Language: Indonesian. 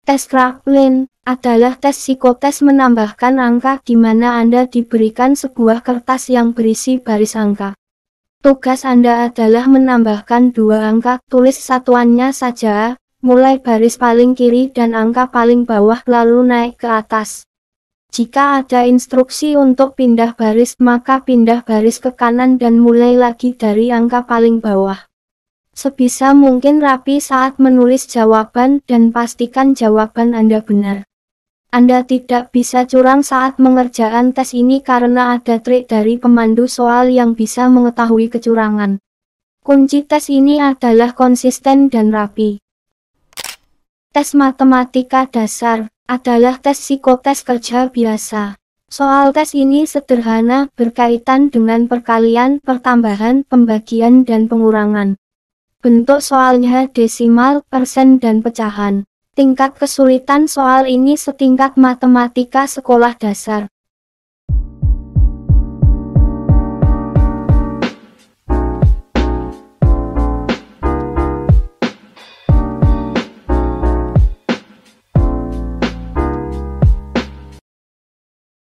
Tes Kraepelin adalah tes psikotes menambahkan angka di mana Anda diberikan sebuah kertas yang berisi baris angka. Tugas Anda adalah menambahkan dua angka, tulis satuannya saja, mulai baris paling kiri dan angka paling bawah lalu naik ke atas. Jika ada instruksi untuk pindah baris, maka pindah baris ke kanan dan mulai lagi dari angka paling bawah. Sebisa mungkin rapi saat menulis jawaban dan pastikan jawaban Anda benar. Anda tidak bisa curang saat mengerjakan tes ini karena ada trik dari pemandu soal yang bisa mengetahui kecurangan. Kunci tes ini adalah konsisten dan rapi. Tes matematika dasar adalah tes psikotes kerja biasa. Soal tes ini sederhana, berkaitan dengan perkalian, pertambahan, pembagian, dan pengurangan. Bentuk soalnya desimal, persen, dan pecahan. Tingkat kesulitan soal ini setingkat matematika sekolah dasar.